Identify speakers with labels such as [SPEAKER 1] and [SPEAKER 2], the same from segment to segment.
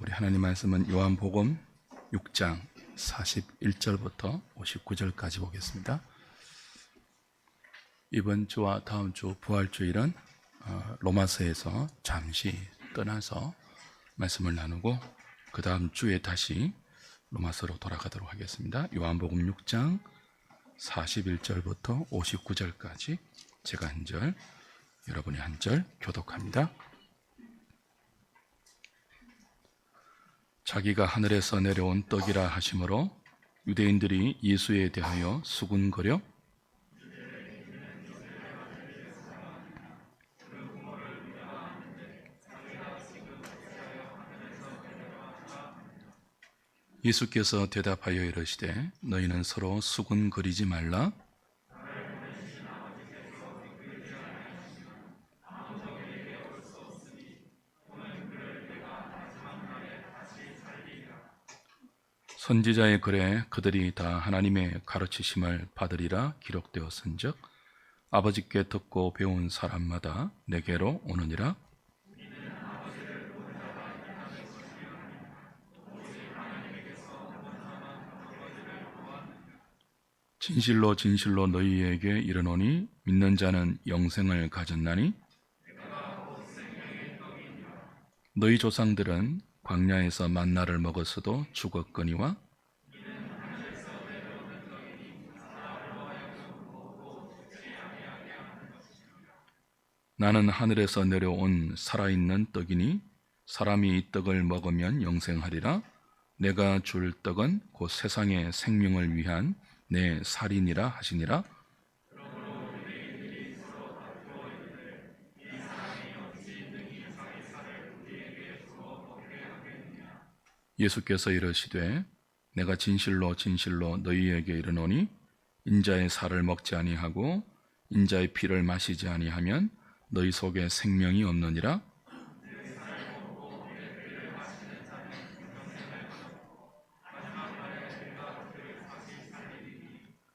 [SPEAKER 1] 우리 하나님 말씀은 요한복음 6장 41절부터 59절까지 보겠습니다. 이번 주와 다음 주 부활주일은 로마서에서 잠시 떠나서 말씀을 나누고 그 다음 주에 다시 로마서로 돌아가도록 하겠습니다. 요한복음 6장 41절부터 59절까지 제가 한 절, 여러분이 한 절 교독합니다. 자기가 하늘에서 내려온 떡이라 하심으로 유대인들이 예수에 대하여 수군거려 예수께서 대답하여 이르시되 너희는 서로 수군거리지 말라. 선지자의 글에 그들이 다 하나님의 가르치심을 받으리라 기록되었은즉 아버지께 듣고 배운 사람마다 내게로 오느니라. 진실로 진실로 너희에게 이르노니 믿는 자는 영생을 가졌나니 너희 조상들은 광야에서 만나를 먹었어도 죽었거니와 나는 하늘에서 내려온 살아있는 떡이니 사람이 이 떡을 먹으면 영생하리라. 내가 줄 떡은 곧 세상의 생명을 위한 내 살이니라 하시니라. 예수께서 이르시되 내가 진실로 진실로 너희에게 이르노니 인자의 살을 먹지 아니하고 인자의 피를 마시지 아니하면 너희 속에 생명이 없느니라.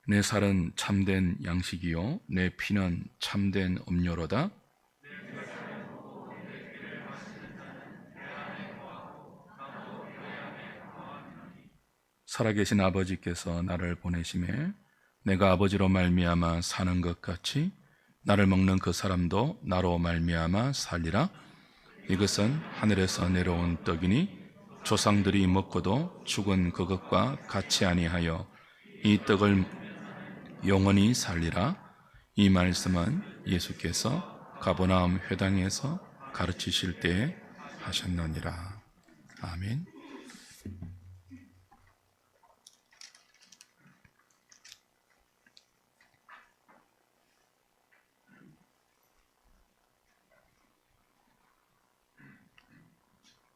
[SPEAKER 1] 내 살은 참된 양식이요 내 피는 참된 음료로다. 살아계신 아버지께서 나를 보내심에 내가 아버지로 말미암아 사는 것 같이 나를 먹는 그 사람도 나로 말미암아 살리라. 이것은 하늘에서 내려온 떡이니 조상들이 먹고도 죽은 그것과 같이 아니하여 이 떡을 영원히 살리라. 이 말씀은 예수께서 가버나움 회당에서 가르치실 때에 하셨느니라. 아멘.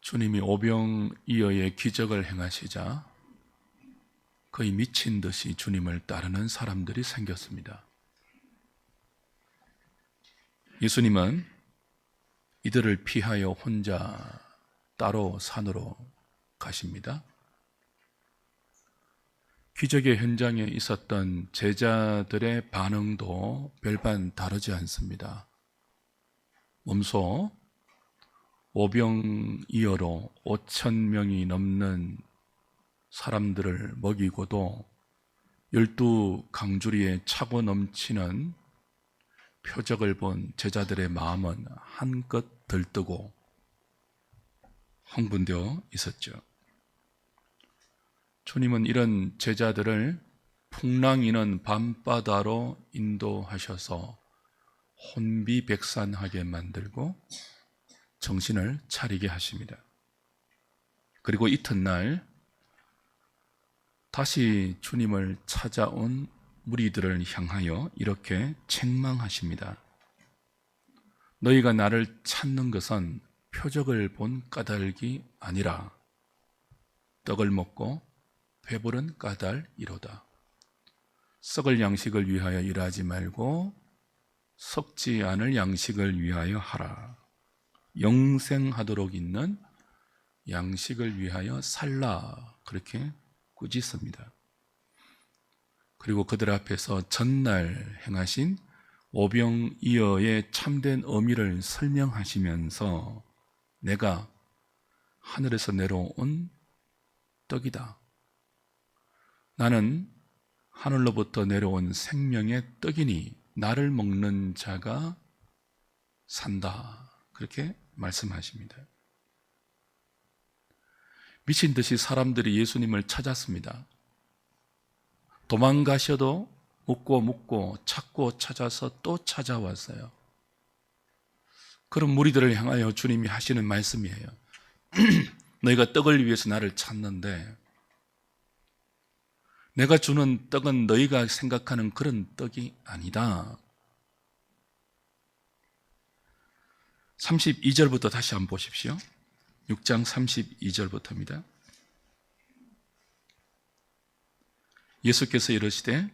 [SPEAKER 1] 주님이 오병이어의 기적을 행하시자 거의 미친 듯이 주님을 따르는 사람들이 생겼습니다. 예수님은 이들을 피하여 혼자 따로 산으로 가십니다. 기적의 현장에 있었던 제자들의 반응도 별반 다르지 않습니다. 몸소 오병이어로 5,000명이 넘는 사람들을 먹이고도 12강주리에 차고 넘치는 표적을 본 제자들의 마음은 한껏 들뜨고 흥분되어 있었죠. 주님은 이런 제자들을 풍랑이는 밤바다로 인도하셔서 혼비백산하게 만들고 정신을 차리게 하십니다. 그리고 이튿날 다시 주님을 찾아온 무리들을 향하여 이렇게 책망하십니다. 너희가 나를 찾는 것은 표적을 본 까닭이 아니라 떡을 먹고 배부른 까닭이로다. 썩을 양식을 위하여 일하지 말고 썩지 않을 양식을 위하여 하라. 영생하도록 있는 양식을 위하여 살라. 그렇게 꾸짖습니다. 그리고 그들 앞에서 전날 행하신 오병이어의 참된 의미를 설명하시면서 내가 하늘에서 내려온 떡이다. 나는 하늘로부터 내려온 생명의 떡이니 나를 먹는 자가 산다. 그렇게 말씀하십니다. 미친 듯이 사람들이 예수님을 찾았습니다. 도망가셔도 묻고 찾고 찾아서 또 찾아왔어요. 그런 무리들을 향하여 주님이 하시는 말씀이에요. 너희가 떡을 위해서 나를 찾는데 내가 주는 떡은 너희가 생각하는 그런 떡이 아니다. 32절부터 다시 한번 보십시오. 6장 32절부터입니다. 예수께서 이르시되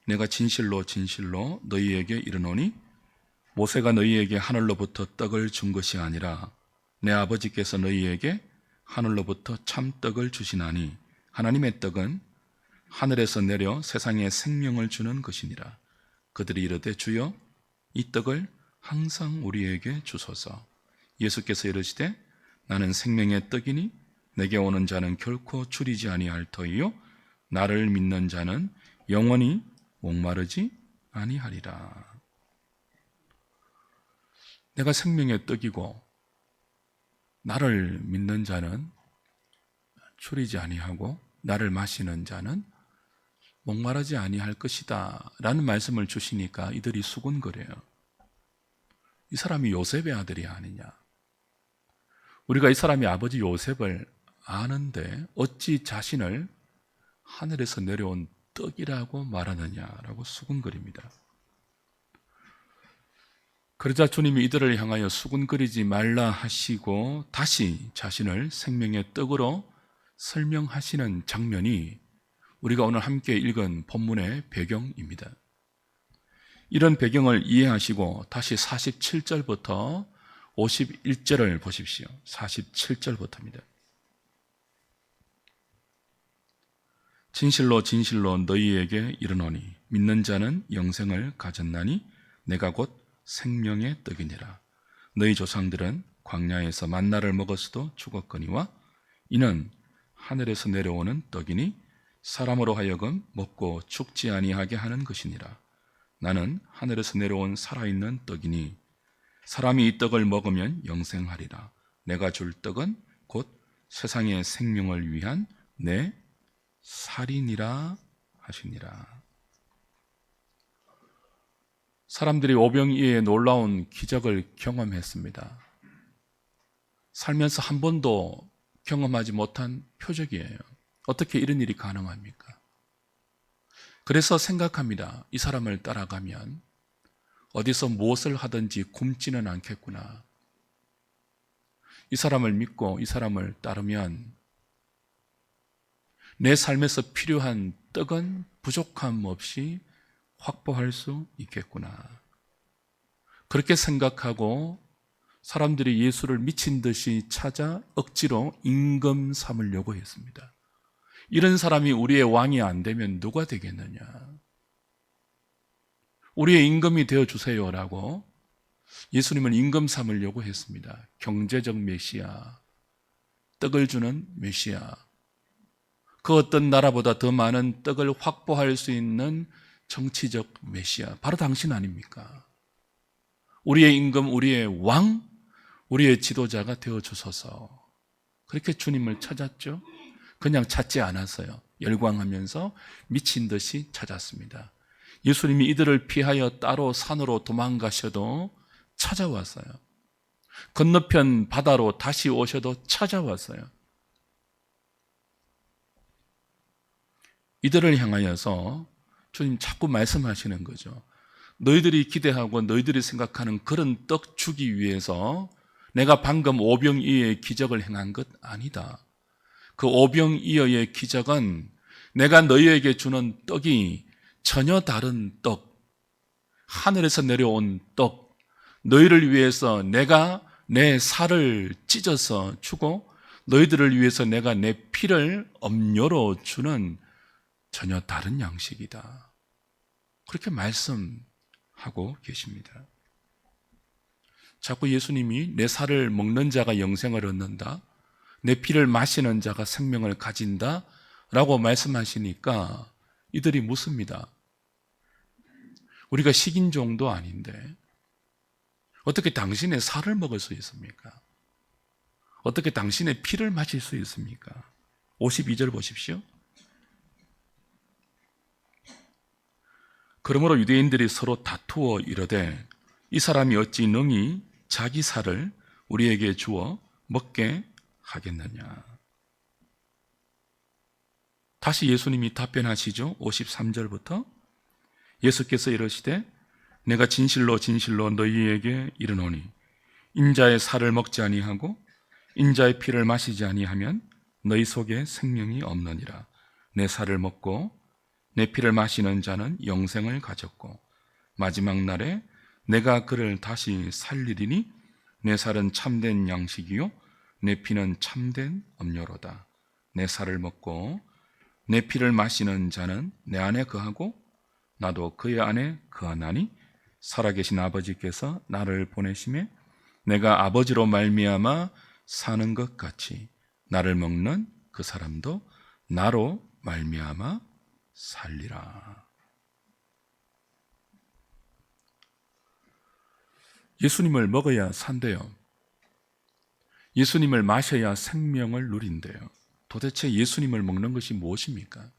[SPEAKER 1] 내가 진실로 진실로 너희에게 이르노니 모세가 너희에게 하늘로부터 떡을 준 것이 아니라 내 아버지께서 너희에게 하늘로부터 참떡을 주시나니 하나님의 떡은 하늘에서 내려 세상에 생명을 주는 것이니라. 그들이 이르되 주여 이 떡을 항상 우리에게 주소서. 예수께서 이르시되 나는 생명의 떡이니 내게 오는 자는 결코 줄이지 아니할 터이요 나를 믿는 자는 영원히 목마르지 아니하리라. 내가 생명의 떡이고 나를 믿는 자는 줄이지 아니하고 나를 마시는 자는 목마르지 아니할 것이다 라는 말씀을 주시니까 이들이 수군거려요. 이 사람이 요셉의 아들이 아니냐. 우리가 이 사람이 아버지 요셉을 아는데 어찌 자신을 하늘에서 내려온 떡이라고 말하느냐라고 수군거립니다. 그러자 주님이 이들을 향하여 수군거리지 말라 하시고 다시 자신을 생명의 떡으로 설명하시는 장면이 우리가 오늘 함께 읽은 본문의 배경입니다. 이런 배경을 이해하시고 다시 47절부터 51절을 보십시오. 47절부터입니다. 진실로 진실로 너희에게 이르노니 믿는 자는 영생을 가졌나니 내가 곧 생명의 떡이니라. 너희 조상들은 광야에서 만나를 먹었어도 죽었거니와 이는 하늘에서 내려오는 떡이니 사람으로 하여금 먹고 죽지 아니하게 하는 것이니라. 나는 하늘에서 내려온 살아있는 떡이니 사람이 이 떡을 먹으면 영생하리라. 내가 줄 떡은 곧 세상의 생명을 위한 내 살이니라 하시니라. 사람들이 오병이어의 놀라운 기적을 경험했습니다. 살면서 한 번도 경험하지 못한 표적이에요. 어떻게 이런 일이 가능합니까? 그래서 생각합니다. 이 사람을 따라가면 어디서 무엇을 하든지 굶지는 않겠구나. 이 사람을 믿고 이 사람을 따르면 내 삶에서 필요한 떡은 부족함 없이 확보할 수 있겠구나. 그렇게 생각하고 사람들이 예수를 미친 듯이 찾아 억지로 임금 삼으려고 했습니다. 이런 사람이 우리의 왕이 안 되면 누가 되겠느냐? 우리의 임금이 되어주세요라고 예수님은 임금 삼으려고 했습니다. 경제적 메시아, 떡을 주는 메시아, 그 어떤 나라보다 더 많은 떡을 확보할 수 있는 정치적 메시아, 바로 당신 아닙니까? 우리의 임금, 우리의 왕, 우리의 지도자가 되어주소서. 그렇게 주님을 찾았죠. 그냥 찾지 않았어요. 열광하면서 미친 듯이 찾았습니다. 예수님이 이들을 피하여 따로 산으로 도망가셔도 찾아왔어요. 건너편 바다로 다시 오셔도 찾아왔어요. 이들을 향하여서 주님 자꾸 말씀하시는 거죠. 너희들이 기대하고 너희들이 생각하는 그런 떡 주기 위해서 내가 방금 오병이어의 기적을 행한 것 아니다. 그 오병이어의 기적은 내가 너희에게 주는 떡이 전혀 다른 떡, 하늘에서 내려온 떡, 너희를 위해서 내가 내 살을 찢어서 주고 너희들을 위해서 내가 내 피를 음료로 주는 전혀 다른 양식이다. 그렇게 말씀하고 계십니다. 자꾸 예수님이 내 살을 먹는 자가 영생을 얻는다, 내 피를 마시는 자가 생명을 가진다 라고 말씀하시니까 이들이 묻습니다. 우리가 식인종도 아닌데 어떻게 당신의 살을 먹을 수 있습니까? 어떻게 당신의 피를 마실 수 있습니까? 52절 보십시오. 그러므로 유대인들이 서로 다투어 이르되 이 사람이 어찌 능히 자기 살을 우리에게 주어 먹게 하겠느냐. 다시 예수님이 답변하시죠. 53절부터 예수께서 이르시되 내가 진실로 진실로 너희에게 이르노니 인자의 살을 먹지 아니하고 인자의 피를 마시지 아니하면 너희 속에 생명이 없느니라. 내 살을 먹고 내 피를 마시는 자는 영생을 가졌고 마지막 날에 내가 그를 다시 살리리니 내 살은 참된 양식이요 내 피는 참된 음료로다. 내 살을 먹고 내 피를 마시는 자는 내 안에 거하고 나도 그의 안에 거하나니 살아계신 아버지께서 나를 보내심에 내가 아버지로 말미암아 사는 것 같이 나를 먹는 그 사람도 나로 말미암아 살리라. 예수님을 먹어야 산대요. 예수님을 마셔야 생명을 누린대요. 도대체 예수님을 먹는 것이 무엇입니까?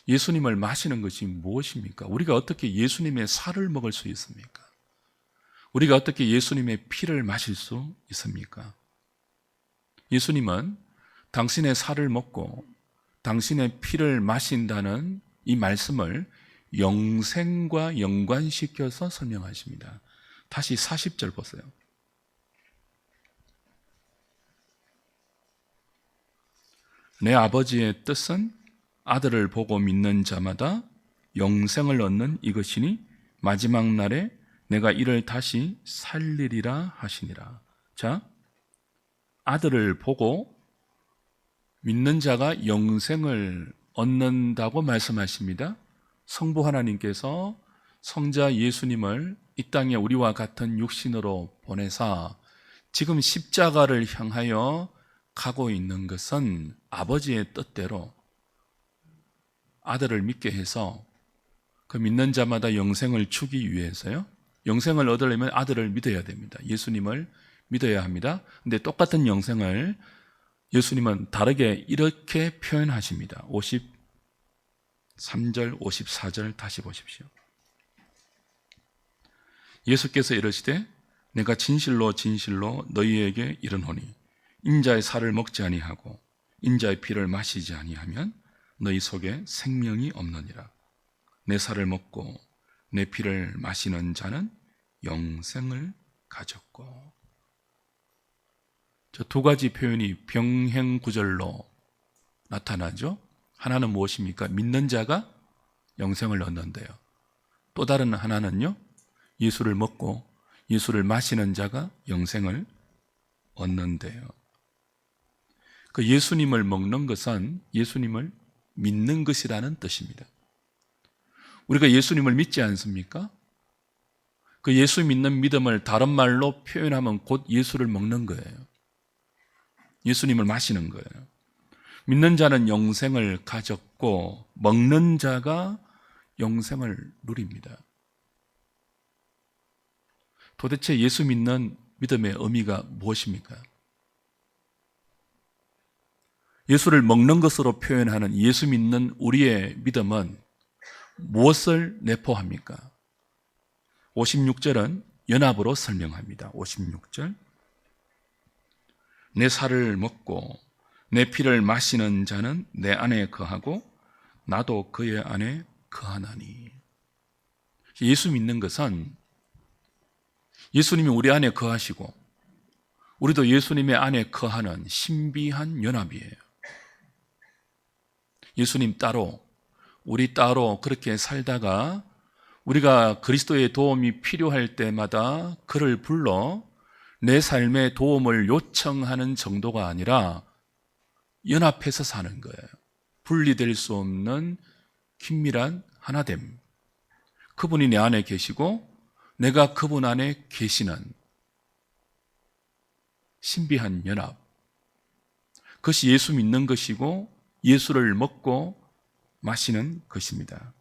[SPEAKER 1] 예수님을 마시는 것이 무엇입니까? 우리가 어떻게 예수님의 살을 먹을 수 있습니까? 우리가 어떻게 예수님의 피를 마실 수 있습니까? 예수님은 당신의 살을 먹고 당신의 피를 마신다는 이 말씀을 영생과 연관시켜서 설명하십니다. 다시 40절 보세요. 내 아버지의 뜻은 아들을 보고 믿는 자마다 영생을 얻는 이것이니 마지막 날에 내가 이를 다시 살리리라 하시니라. 자, 아들을 보고 믿는 자가 영생을 얻는다고 말씀하십니다. 성부 하나님께서 성자 예수님을 이 땅에 우리와 같은 육신으로 보내사 지금 십자가를 향하여 가고 있는 것은 아버지의 뜻대로 아들을 믿게 해서 그 믿는 자마다 영생을 주기 위해서요. 영생을 얻으려면 아들을 믿어야 됩니다. 예수님을 믿어야 합니다. 근데 똑같은 영생을 예수님은 다르게 이렇게 표현하십니다. 53절, 54절 다시 보십시오. 예수께서 이르시되 내가 진실로 진실로 너희에게 이르노니 인자의 살을 먹지 아니하고 인자의 피를 마시지 아니하면 너희 속에 생명이 없느니라. 내 살을 먹고 내 피를 마시는 자는 영생을 가졌고. 저 두 가지 표현이 병행구절로 나타나죠. 하나는 무엇입니까? 믿는 자가 영생을 얻는데요. 또 다른 하나는요, 예수를 먹고 예수를 마시는 자가 영생을 얻는데요. 그 예수님을 먹는 것은 예수님을 믿는 것이라는 뜻입니다. 우리가 예수님을 믿지 않습니까? 그 예수 믿는 믿음을 다른 말로 표현하면 곧 예수를 먹는 거예요. 예수님을 마시는 거예요. 믿는 자는 영생을 가졌고 먹는 자가 영생을 누립니다. 도대체 예수 믿는 믿음의 의미가 무엇입니까? 예수를 먹는 것으로 표현하는 예수 믿는 우리의 믿음은 무엇을 내포합니까? 56절은 연합으로 설명합니다. 56절. 내 살을 먹고 내 피를 마시는 자는 내 안에 거하고 나도 그의 안에 거하나니. 예수 믿는 것은 예수님이 우리 안에 거하시고 우리도 예수님의 안에 거하는 신비한 연합이에요. 예수님 따로 우리 따로 그렇게 살다가 우리가 그리스도의 도움이 필요할 때마다 그를 불러 내 삶에 도움을 요청하는 정도가 아니라 연합해서 사는 거예요. 분리될 수 없는 긴밀한 하나됨. 그분이 내 안에 계시고 내가 그분 안에 계시는 신비한 연합. 그것이 예수 믿는 것이고 예수를 먹고 마시는 것입니다.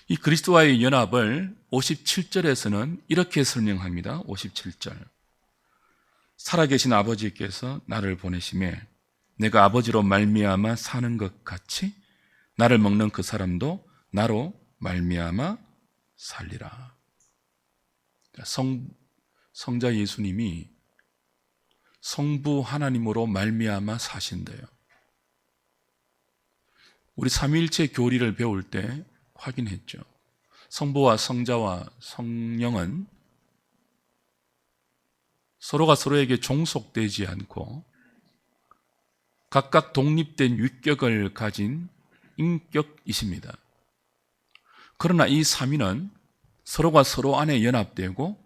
[SPEAKER 1] 이 그리스도와의 연합을 57절에서는 이렇게 설명합니다. 57절. 살아계신 아버지께서 나를 보내심에 내가 아버지로 말미암아 사는 것 같이 나를 먹는 그 사람도 나로 말미암아 살리라. 성자 예수님이 성부 하나님으로 말미암아 사신대요. 우리 삼위일체 교리를 배울 때 확인했죠. 성부와 성자와 성령은 서로가 서로에게 종속되지 않고 각각 독립된 위격을 가진 인격이십니다. 그러나 이 삼위는 서로가 서로 안에 연합되고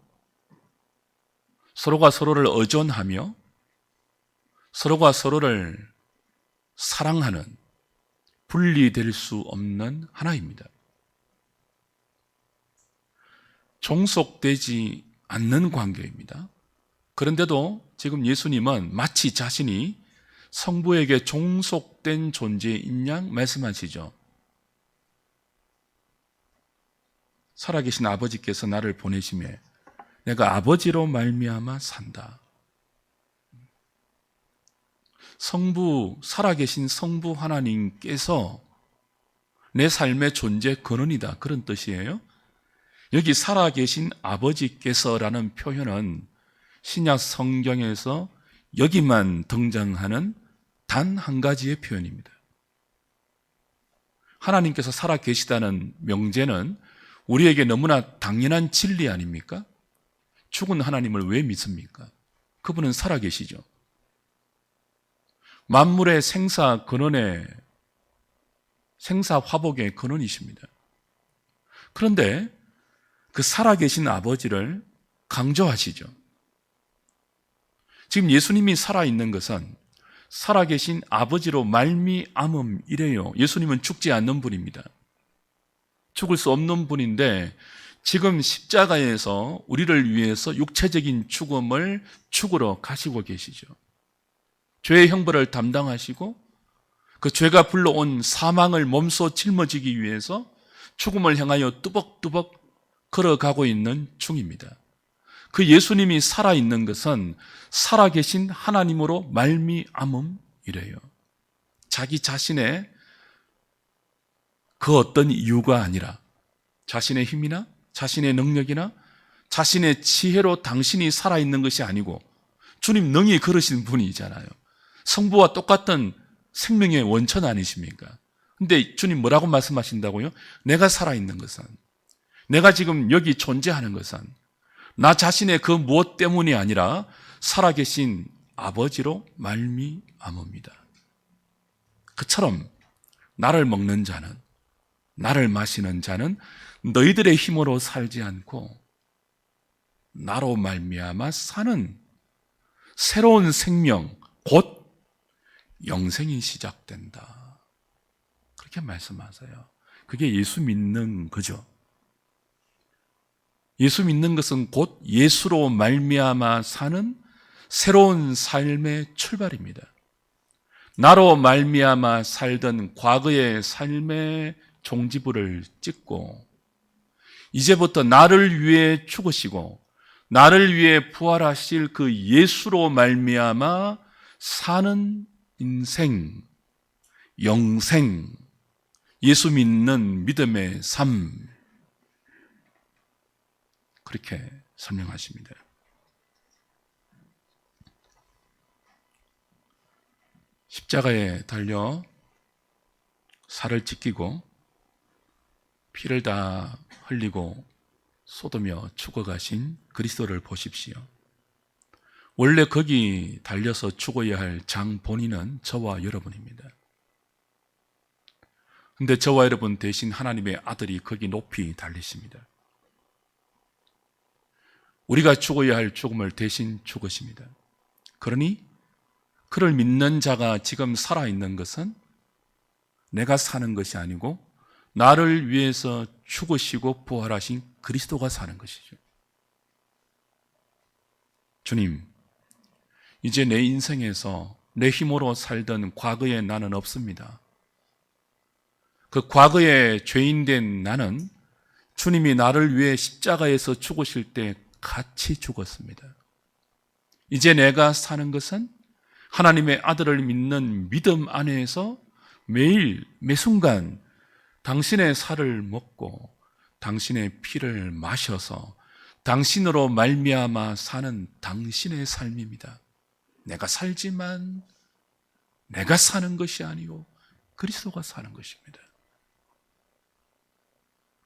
[SPEAKER 1] 서로가 서로를 의존하며 서로가 서로를 사랑하는 분리될 수 없는 하나입니다. 종속되지 않는 관계입니다. 그런데도 지금 예수님은 마치 자신이 성부에게 종속된 존재인 양 말씀하시죠. 살아계신 아버지께서 나를 보내심에 내가 아버지로 말미암아 산다. 살아계신 성부 하나님께서 내 삶의 존재 근원이다. 그런 뜻이에요. 여기 살아계신 아버지께서라는 표현은 신약 성경에서 여기만 등장하는 단 한 가지의 표현입니다. 하나님께서 살아계시다는 명제는 우리에게 너무나 당연한 진리 아닙니까? 죽은 하나님을 왜 믿습니까? 그분은 살아계시죠. 만물의 생사 근원의 생사 화복의 근원이십니다. 그런데 그 살아계신 아버지를 강조하시죠. 지금 예수님이 살아있는 것은 살아계신 아버지로 말미암음이래요. 예수님은 죽지 않는 분입니다. 죽을 수 없는 분인데 지금 십자가에서 우리를 위해서 육체적인 죽음을 죽으러 가시고 계시죠. 죄의 형벌을 담당하시고 그 죄가 불러온 사망을 몸소 짊어지기 위해서 죽음을 향하여 뚜벅뚜벅 걸어가고 있는 중입니다. 그 예수님이 살아있는 것은 살아계신 하나님으로 말미암음이래요. 자기 자신의 그 어떤 이유가 아니라 자신의 힘이나 자신의 능력이나 자신의 지혜로 당신이 살아있는 것이 아니고 주님 능히 걸으신 분이잖아요. 성부와 똑같은 생명의 원천 아니십니까? 근데 주님 뭐라고 말씀하신다고요? 내가 살아있는 것은, 내가 지금 여기 존재하는 것은 나 자신의 그 무엇 때문이 아니라 살아계신 아버지로 말미암음이다. 그처럼 나를 먹는 자는, 나를 마시는 자는 너희들의 힘으로 살지 않고 나로 말미암아 사는 새로운 생명, 곧 영생이 시작된다. 그렇게 말씀하세요. 그게 예수 믿는 거죠. 예수 믿는 것은 곧 예수로 말미암아 사는 새로운 삶의 출발입니다. 나로 말미암아 살던 과거의 삶의 종지부를 찍고 이제부터 나를 위해 죽으시고 나를 위해 부활하실 그 예수로 말미암아 사는 인생, 영생, 예수 믿는 믿음의 삶, 그렇게 설명하십니다. 십자가에 달려 살을 찢기고 피를 다 흘리고 쏟으며 죽어가신 그리스도를 보십시오. 원래 거기 달려서 죽어야 할 장 본인은 저와 여러분입니다. 근데 저와 여러분 대신 하나님의 아들이 거기 높이 달리십니다. 우리가 죽어야 할 죽음을 대신 죽으십니다. 그러니 그를 믿는 자가 지금 살아있는 것은 내가 사는 것이 아니고 나를 위해서 죽으시고 부활하신 그리스도가 사는 것이죠. 주님, 이제 내 인생에서 내 힘으로 살던 과거의 나는 없습니다. 그 과거의 죄인된 나는 주님이 나를 위해 십자가에서 죽으실 때 같이 죽었습니다. 이제 내가 사는 것은 하나님의 아들을 믿는 믿음 안에서 매일 매순간 당신의 살을 먹고 당신의 피를 마셔서 당신으로 말미암아 사는 당신의 삶입니다. 내가 살지만 내가 사는 것이 아니요 그리스도가 사는 것입니다.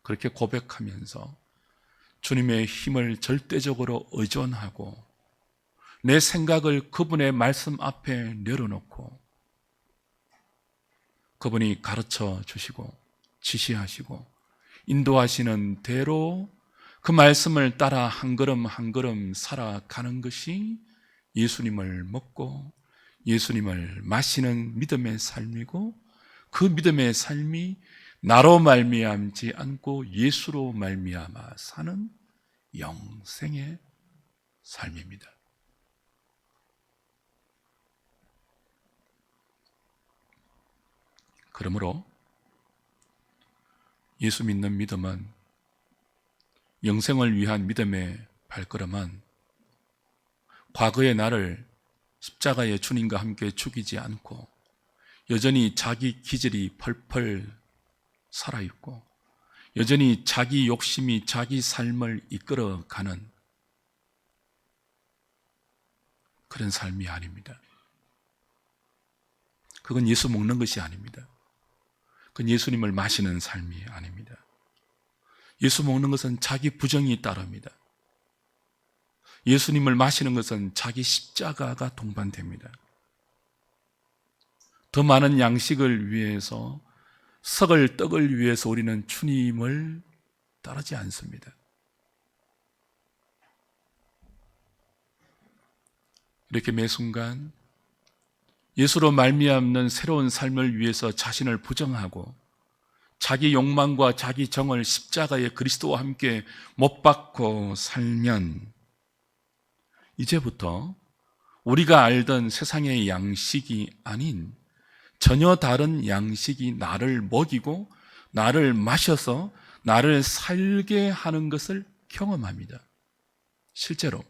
[SPEAKER 1] 그렇게 고백하면서 주님의 힘을 절대적으로 의존하고 내 생각을 그분의 말씀 앞에 내려놓고 그분이 가르쳐 주시고 지시하시고 인도하시는 대로 그 말씀을 따라 한 걸음 한 걸음 살아가는 것이 예수님을 먹고 예수님을 마시는 믿음의 삶이고, 그 믿음의 삶이 나로 말미암지 않고 예수로 말미암아 사는 영생의 삶입니다. 그러므로 예수 믿는 믿음은, 영생을 위한 믿음의 발걸음은 과거의 나를 십자가의 주님과 함께 죽이지 않고 여전히 자기 기질이 펄펄 살아있고 여전히 자기 욕심이 자기 삶을 이끌어가는 그런 삶이 아닙니다. 그건 예수 먹는 것이 아닙니다. 그건 예수님을 마시는 삶이 아닙니다. 예수 먹는 것은 자기 부정이 따릅니다. 예수님을 마시는 것은 자기 십자가가 동반됩니다. 더 많은 양식을 위해서, 썩을 떡을 위해서 우리는 주님을 따르지 않습니다. 이렇게 매 순간 예수로 말미암는 새로운 삶을 위해서 자신을 부정하고 자기 욕망과 자기 정을 십자가의 그리스도와 함께 못 박고 살면 이제부터 우리가 알던 세상의 양식이 아닌 전혀 다른 양식이 나를 먹이고 나를 마셔서 나를 살게 하는 것을 경험합니다. 실제로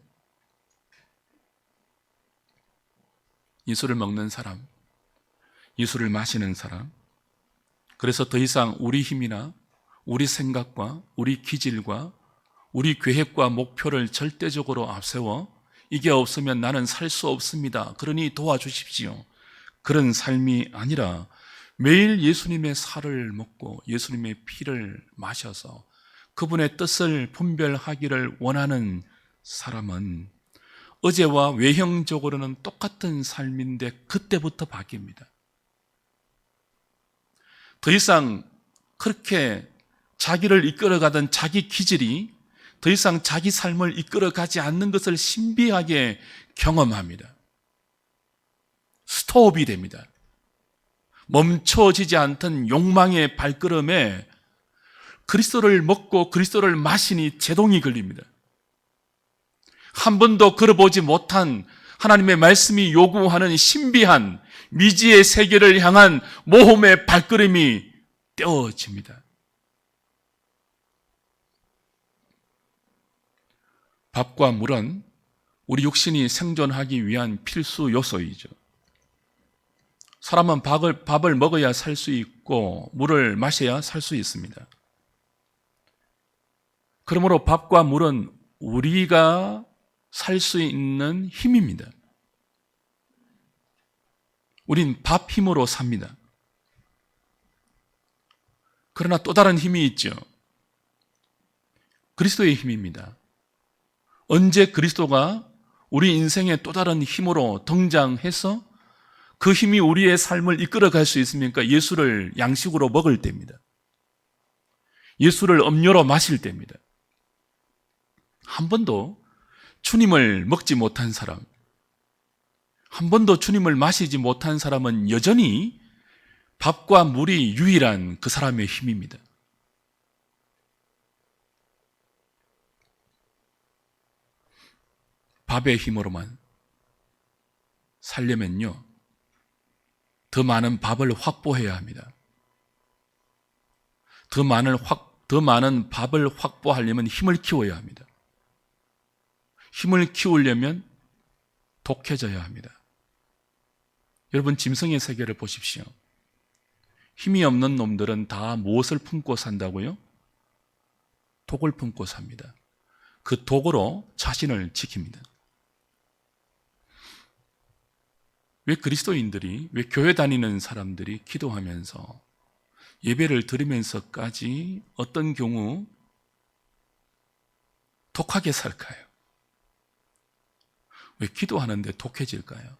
[SPEAKER 1] 예수를 먹는 사람, 예수를 마시는 사람, 그래서 더 이상 우리 힘이나 우리 생각과 우리 기질과 우리 계획과 목표를 절대적으로 앞세워 이게 없으면 나는 살 수 없습니다, 그러니 도와주십시오, 그런 삶이 아니라 매일 예수님의 살을 먹고 예수님의 피를 마셔서 그분의 뜻을 분별하기를 원하는 사람은 어제와 외형적으로는 똑같은 삶인데 그때부터 바뀝니다. 더 이상 그렇게 자기를 이끌어가던 자기 기질이 더 이상 자기 삶을 이끌어가지 않는 것을 신비하게 경험합니다. 스톱이 됩니다. 멈춰지지 않던 욕망의 발걸음에 그리스도를 먹고 그리스도를 마시니 제동이 걸립니다. 한 번도 걸어보지 못한 하나님의 말씀이 요구하는 신비한 미지의 세계를 향한 모험의 발걸음이 떼어집니다. 밥과 물은 우리 육신이 생존하기 위한 필수 요소이죠. 사람은 밥을 먹어야 살 수 있고 물을 마셔야 살 수 있습니다. 그러므로 밥과 물은 우리가 살 수 있는 힘입니다. 우린 밥 힘으로 삽니다. 그러나 또 다른 힘이 있죠. 그리스도의 힘입니다. 언제 그리스도가 우리 인생의 또 다른 힘으로 등장해서 그 힘이 우리의 삶을 이끌어갈 수 있습니까? 예수를 양식으로 먹을 때입니다. 예수를 음료로 마실 때입니다. 한 번도 주님을 먹지 못한 사람, 한 번도 주님을 마시지 못한 사람은 여전히 밥과 물이 유일한 그 사람의 힘입니다. 밥의 힘으로만 살려면요, 더 많은 밥을 확보해야 합니다. 더 많은 밥을 확보하려면 힘을 키워야 합니다. 힘을 키우려면 독해져야 합니다. 여러분, 짐승의 세계를 보십시오. 힘이 없는 놈들은 다 무엇을 품고 산다고요? 독을 품고 삽니다. 그 독으로 자신을 지킵니다. 왜 그리스도인들이, 왜 교회 다니는 사람들이 기도하면서 예배를 드리면서까지 어떤 경우 독하게 살까요? 왜 기도하는데 독해질까요?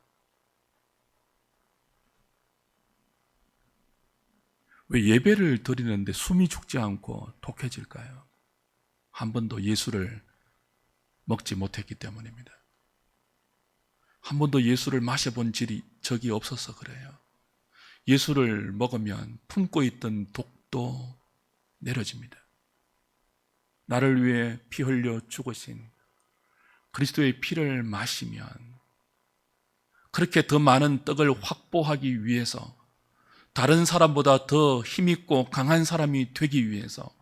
[SPEAKER 1] 왜 예배를 드리는데 숨이 죽지 않고 독해질까요? 한 번도 예수를 먹지 못했기 때문입니다. 한 번도 예수를 마셔본 적이 없어서 그래요. 예수를 먹으면 품고 있던 독도 내려집니다. 나를 위해 피 흘려 죽으신 그리스도의 피를 마시면, 그렇게 더 많은 떡을 확보하기 위해서, 다른 사람보다 더 힘있고 강한 사람이 되기 위해서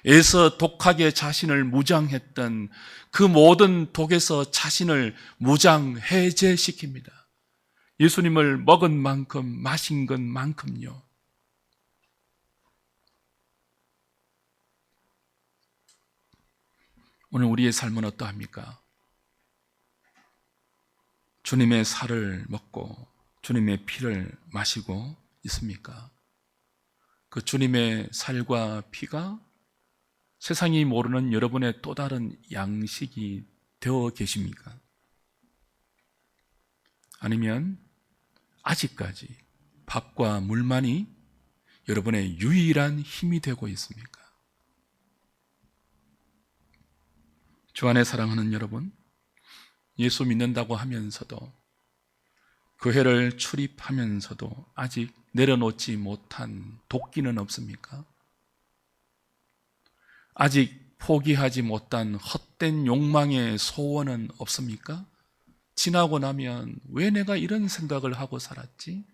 [SPEAKER 1] 애써 독하게 자신을 무장했던 그 모든 독에서 자신을 무장 해제시킵니다. 예수님을 먹은 만큼 마신 것만큼요. 오늘 우리의 삶은 어떠합니까? 주님의 살을 먹고 주님의 피를 마시고 있습니까? 그 주님의 살과 피가 세상이 모르는 여러분의 또 다른 양식이 되어 계십니까? 아니면 아직까지 밥과 물만이 여러분의 유일한 힘이 되고 있습니까? 주 안에 사랑하는 여러분, 예수 믿는다고 하면서도, 교회를 출입하면서도 아직 내려놓지 못한 도끼는 없습니까? 아직 포기하지 못한 헛된 욕망의 소원은 없습니까? 지나고 나면 왜 내가 이런 생각을 하고 살았지?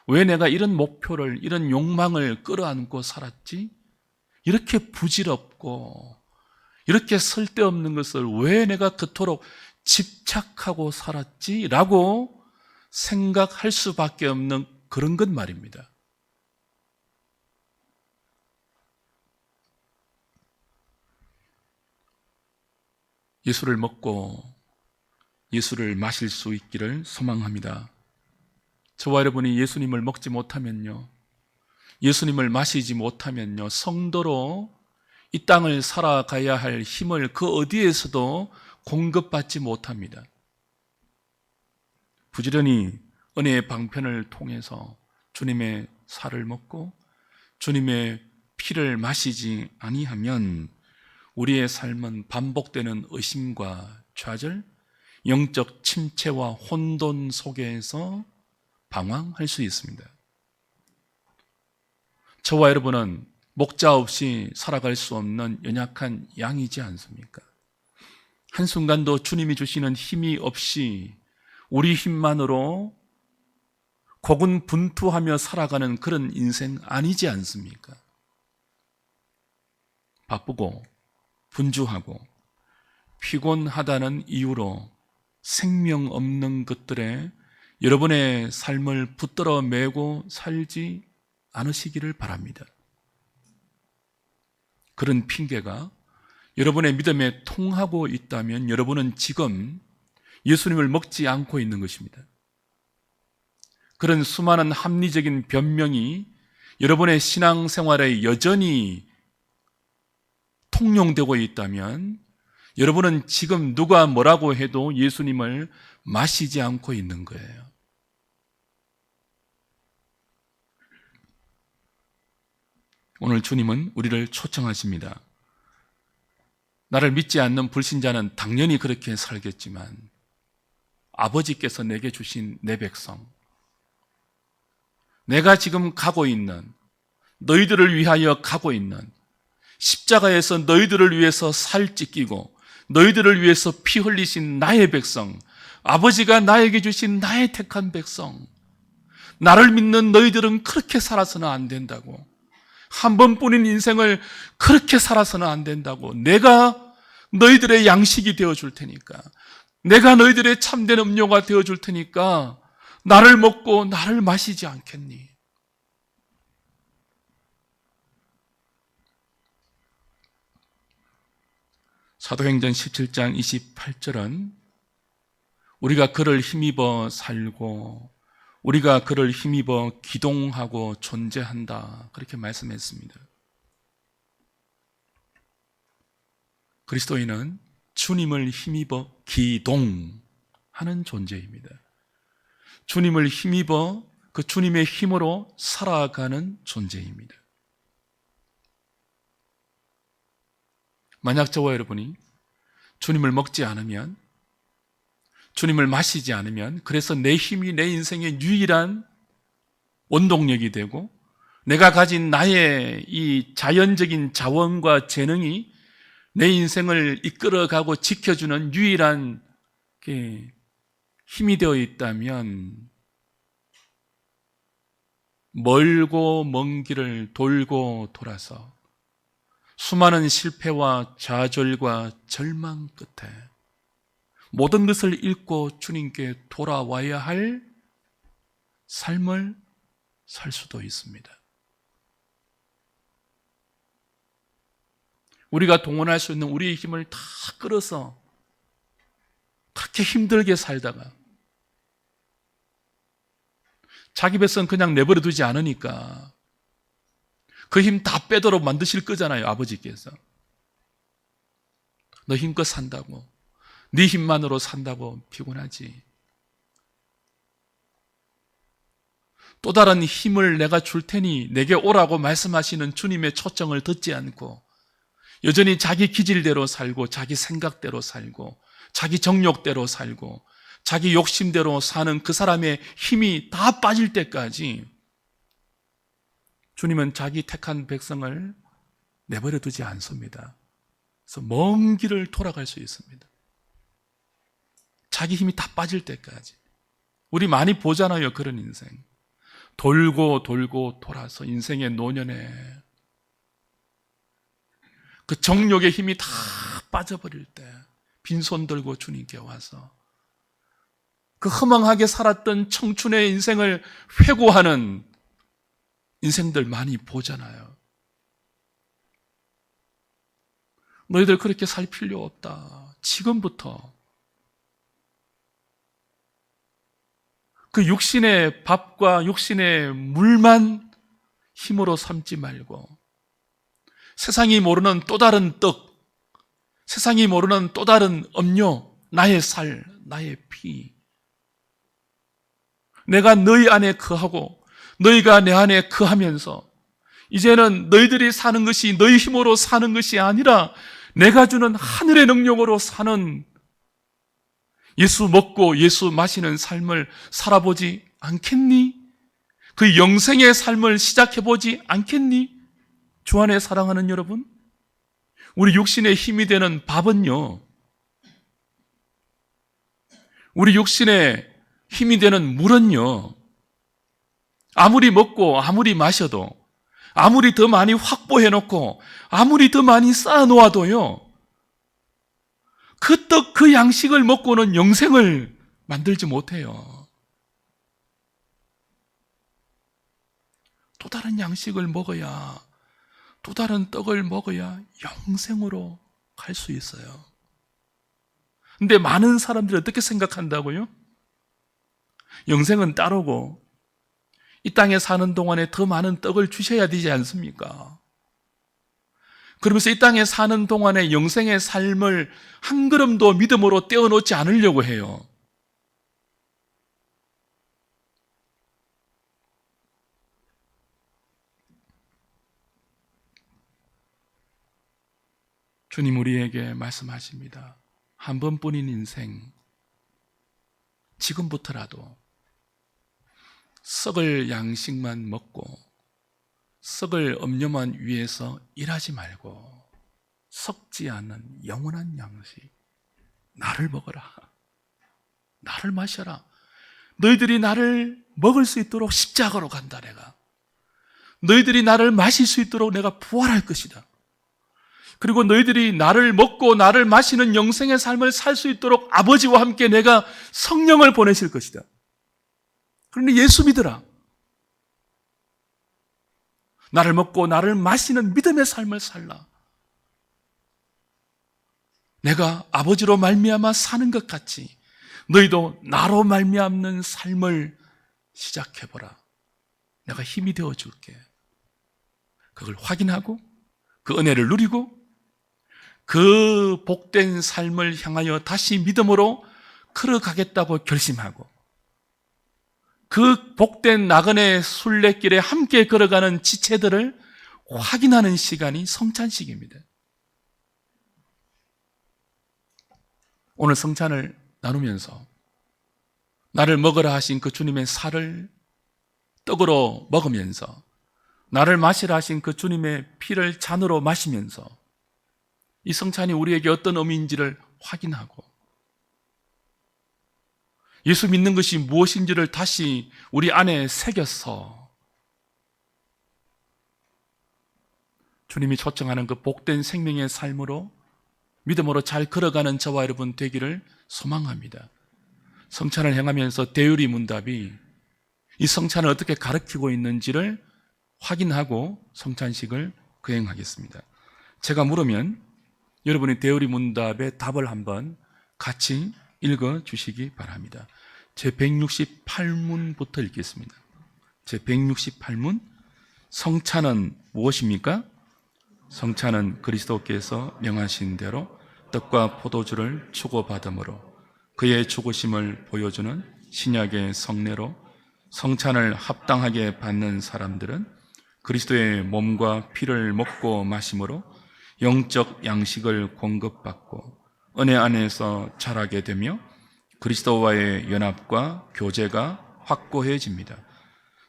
[SPEAKER 1] 왜 내가 이런 목표를, 이런 욕망을 끌어안고 살았지? 이렇게 부질없고 이렇게 쓸데없는 것을 왜 내가 그토록 집착하고 살았지? 라고 생각할 수밖에 없는 그런 것 말입니다. 예수를 먹고 예수를 마실 수 있기를 소망합니다. 저와 여러분이 예수님을 먹지 못하면요, 예수님을 마시지 못하면요, 성도로 이 땅을 살아가야 할 힘을 그 어디에서도 공급받지 못합니다. 부지런히 은혜의 방편을 통해서 주님의 살을 먹고 주님의 피를 마시지 아니하면 우리의 삶은 반복되는 의심과 좌절, 영적 침체와 혼돈 속에서 방황할 수 있습니다. 저와 여러분은 목자 없이 살아갈 수 없는 연약한 양이지 않습니까? 한순간도 주님이 주시는 힘이 없이 우리 힘만으로 고군분투하며 살아가는 그런 인생 아니지 않습니까? 바쁘고 분주하고 피곤하다는 이유로 생명 없는 것들에 여러분의 삶을 붙들어 매고 살지 않으시기를 바랍니다. 그런 핑계가 여러분의 믿음에 통하고 있다면 여러분은 지금 예수님을 먹지 않고 있는 것입니다. 그런 수많은 합리적인 변명이 여러분의 신앙생활에 여전히 통용되고 있다면 여러분은 지금 누가 뭐라고 해도 예수님을 마시지 않고 있는 거예요. 오늘 주님은 우리를 초청하십니다. 나를 믿지 않는 불신자는 당연히 그렇게 살겠지만 아버지께서 내게 주신 내 백성, 내가 지금 가고 있는, 너희들을 위하여 가고 있는, 십자가에서 너희들을 위해서 살 찢기고 너희들을 위해서 피 흘리신 나의 백성, 아버지가 나에게 주신 나의 택한 백성, 나를 믿는 너희들은 그렇게 살아서는 안 된다고. 한 번뿐인 인생을 그렇게 살아서는 안 된다고. 내가 너희들의 양식이 되어줄 테니까, 내가 너희들의 참된 음료가 되어줄 테니까 나를 먹고 나를 마시지 않겠니? 사도행전 17장 28절은 우리가 그를 힘입어 살고 우리가 그를 힘입어 기동하고 존재한다, 그렇게 말씀했습니다. 그리스도인은 주님을 힘입어 기동하는 존재입니다. 주님을 힘입어 그 주님의 힘으로 살아가는 존재입니다. 만약 저와 여러분이 주님을 먹지 않으면, 주님을 마시지 않으면, 그래서 내 힘이 내 인생의 유일한 원동력이 되고 내가 가진 나의 이 자연적인 자원과 재능이 내 인생을 이끌어가고 지켜주는 유일한 힘이 되어 있다면, 멀고 먼 길을 돌고 돌아서 수많은 실패와 좌절과 절망 끝에 모든 것을 잃고 주님께 돌아와야 할 삶을 살 수도 있습니다. 우리가 동원할 수 있는 우리의 힘을 다 끌어서 그렇게 힘들게 살다가 자기 뱃선 그냥 내버려 두지 않으니까 그 힘 다 빼도록 만드실 거잖아요, 아버지께서. 너 힘껏 산다고, 네 힘만으로 산다고 피곤하지. 또 다른 힘을 내가 줄 테니 내게 오라고 말씀하시는 주님의 초청을 듣지 않고 여전히 자기 기질대로 살고 자기 생각대로 살고 자기 정욕대로 살고 자기 욕심대로 사는 그 사람의 힘이 다 빠질 때까지 주님은 자기 택한 백성을 내버려 두지 않습니다. 그래서 먼 길을 돌아갈 수 있습니다. 자기 힘이 다 빠질 때까지. 우리 많이 보잖아요, 그런 인생. 돌고 돌고 돌아서 인생의 노년에 그 정욕의 힘이 다 빠져버릴 때 빈손 들고 주님께 와서 그 허망하게 살았던 청춘의 인생을 회고하는 인생들 많이 보잖아요. 너희들 그렇게 살 필요 없다. 지금부터 그 육신의 밥과 육신의 물만 힘으로 삼지 말고 세상이 모르는 또 다른 떡, 세상이 모르는 또 다른 음료, 나의 살, 나의 피, 내가 너희 안에 거하고 너희가 내 안에 거하면서 이제는 너희들이 사는 것이 너희 힘으로 사는 것이 아니라 내가 주는 하늘의 능력으로 사는, 예수 먹고 예수 마시는 삶을 살아보지 않겠니? 그 영생의 삶을 시작해보지 않겠니? 주 안에 사랑하는 여러분, 우리 육신의 힘이 되는 밥은요, 우리 육신의 힘이 되는 물은요, 아무리 먹고 아무리 마셔도, 아무리 더 많이 확보해놓고 아무리 더 많이 쌓아놓아도요, 그 떡, 그 양식을 먹고는 영생을 만들지 못해요. 또 다른 양식을 먹어야, 또 다른 떡을 먹어야 영생으로 갈 수 있어요. 근데 많은 사람들이 어떻게 생각한다고요? 영생은 따르고 이 땅에 사는 동안에 더 많은 떡을 주셔야 되지 않습니까? 그러면서 이 땅에 사는 동안에 영생의 삶을 한 걸음도 믿음으로 떼어놓지 않으려고 해요. 주님 우리에게 말씀하십니다. 한 번뿐인 인생, 지금부터라도 썩을 양식만 먹고 썩을 음료만 위해서 일하지 말고 썩지 않는 영원한 양식, 나를 먹어라, 나를 마셔라, 너희들이 나를 먹을 수 있도록 십자가로 간다. 내가 너희들이 나를 마실 수 있도록 내가 부활할 것이다. 그리고 너희들이 나를 먹고 나를 마시는 영생의 삶을 살 수 있도록 아버지와 함께 내가 성령을 보내실 것이다. 그러니 예수 믿으라. 나를 먹고 나를 마시는 믿음의 삶을 살라. 내가 아버지로 말미암아 사는 것 같이 너희도 나로 말미암는 삶을 시작해보라. 내가 힘이 되어줄게. 그걸 확인하고 그 은혜를 누리고 그 복된 삶을 향하여 다시 믿음으로 걸어가겠다고 결심하고 그 복된 나그네 순례길에 함께 걸어가는 지체들을 확인하는 시간이 성찬식입니다. 오늘 성찬을 나누면서 나를 먹으라 하신 그 주님의 살을 떡으로 먹으면서 나를 마시라 하신 그 주님의 피를 잔으로 마시면서 이 성찬이 우리에게 어떤 의미인지를 확인하고 예수 믿는 것이 무엇인지를 다시 우리 안에 새겨서 주님이 초청하는 그 복된 생명의 삶으로 믿음으로 잘 걸어가는 저와 여러분 되기를 소망합니다. 성찬을 행하면서 대유리 문답이 이 성찬을 어떻게 가르치고 있는지를 확인하고 성찬식을 거행하겠습니다. 제가 물으면 여러분이 대유리 문답의 답을 한번 같이 읽어주시기 바랍니다. 제 168문부터 읽겠습니다. 제 168문. 성찬은 무엇입니까? 성찬은 그리스도께서 명하신 대로 떡과 포도주를 주고받음으로 그의 죽으심을 보여주는 신약의 성례로 성찬을 합당하게 받는 사람들은 그리스도의 몸과 피를 먹고 마심으로 영적 양식을 공급받고 은혜 안에서 자라게 되며 그리스도와의 연합과 교제가 확고해집니다.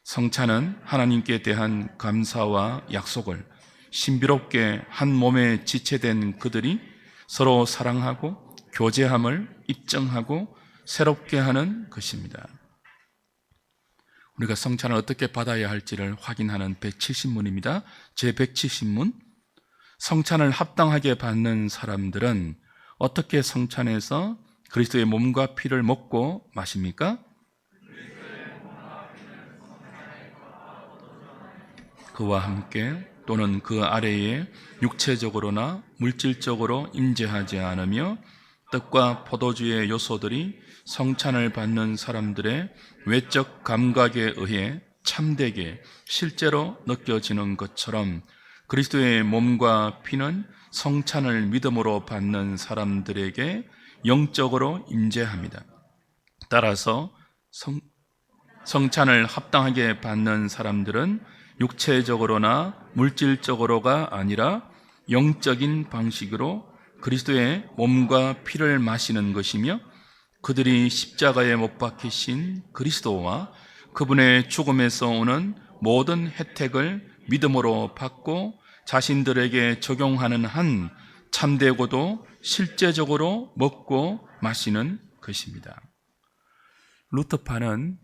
[SPEAKER 1] 성찬은 하나님께 대한 감사와 약속을 신비롭게 한 몸에 지체된 그들이 서로 사랑하고 교제함을 입증하고 새롭게 하는 것입니다. 우리가 성찬을 어떻게 받아야 할지를 확인하는 170문입니다. 제 170문. 성찬을 합당하게 받는 사람들은 어떻게 성찬에서 그리스도의 몸과 피를 먹고 마십니까? 그와 함께 또는 그 아래에 육체적으로나 물질적으로 임재하지 않으며 떡과 포도주의 요소들이 성찬을 받는 사람들의 외적 감각에 의해 참되게 실제로 느껴지는 것처럼 그리스도의 몸과 피는 성찬을 믿음으로 받는 사람들에게 영적으로 임재합니다. 따라서 성찬을 합당하게 받는 사람들은 육체적으로나 물질적으로가 아니라 영적인 방식으로 그리스도의 몸과 피를 마시는 것이며 그들이 십자가에 못 박히신 그리스도와 그분의 죽음에서 오는 모든 혜택을 믿음으로 받고 자신들에게 적용하는 한 참되고도 실제적으로 먹고 마시는 것입니다. 루터파는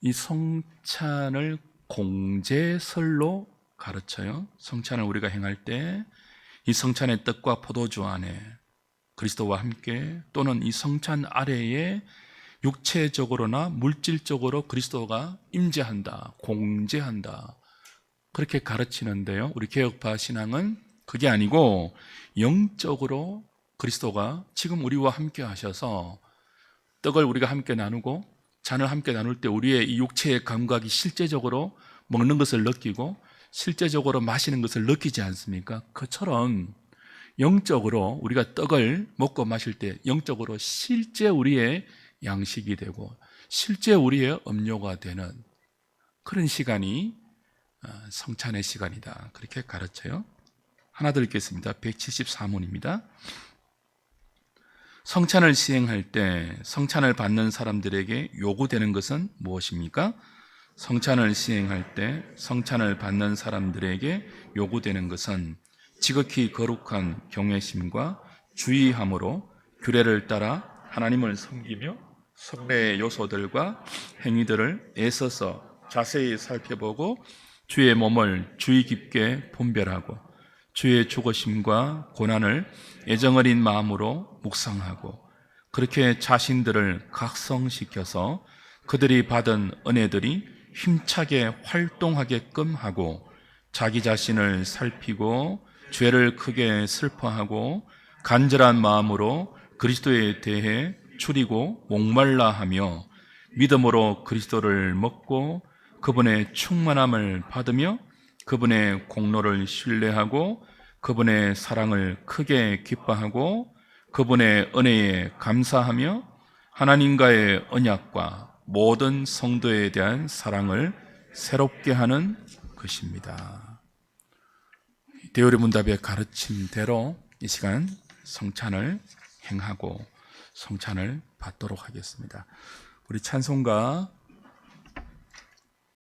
[SPEAKER 1] 이 성찬을 공제설로 가르쳐요. 성찬을 우리가 행할 때 이 성찬의 떡과 포도주 안에 그리스도와 함께 또는 이 성찬 아래에 육체적으로나 물질적으로 그리스도가 임재한다, 공제한다, 그렇게 가르치는데요. 우리 개혁파 신앙은 그게 아니고 영적으로 그리스도가 지금 우리와 함께 하셔서 떡을 우리가 함께 나누고 잔을 함께 나눌 때 우리의 이 육체의 감각이 실제적으로 먹는 것을 느끼고 실제적으로 마시는 것을 느끼지 않습니까? 그처럼 영적으로 우리가 떡을 먹고 마실 때 영적으로 실제 우리의 양식이 되고 실제 우리의 음료가 되는 그런 시간이 성찬의 시간이다. 그렇게 가르쳐요. 하나 더 읽겠습니다. 174문입니다. 성찬을 시행할 때 성찬을 받는 사람들에게 요구되는 것은 무엇입니까? 성찬을 시행할 때 성찬을 받는 사람들에게 요구되는 것은 지극히 거룩한 경외심과 주의함으로 규례를 따라 하나님을 섬기며 성례의 요소들과 행위들을 애써서 자세히 살펴보고 주의 몸을 주의 깊게 분별하고 주의 죽으심과 고난을 애정어린 마음으로 묵상하고 그렇게 자신들을 각성시켜서 그들이 받은 은혜들이 힘차게 활동하게끔 하고 자기 자신을 살피고 죄를 크게 슬퍼하고 간절한 마음으로 그리스도에 대해 추리고 목말라 하며 믿음으로 그리스도를 먹고 그분의 충만함을 받으며 그분의 공로를 신뢰하고 그분의 사랑을 크게 기뻐하고 그분의 은혜에 감사하며 하나님과의 언약과 모든 성도에 대한 사랑을 새롭게 하는 것입니다. 대요리 문답의 가르침대로 이 시간 성찬을 행하고 성찬을 받도록 하겠습니다. 우리 찬송가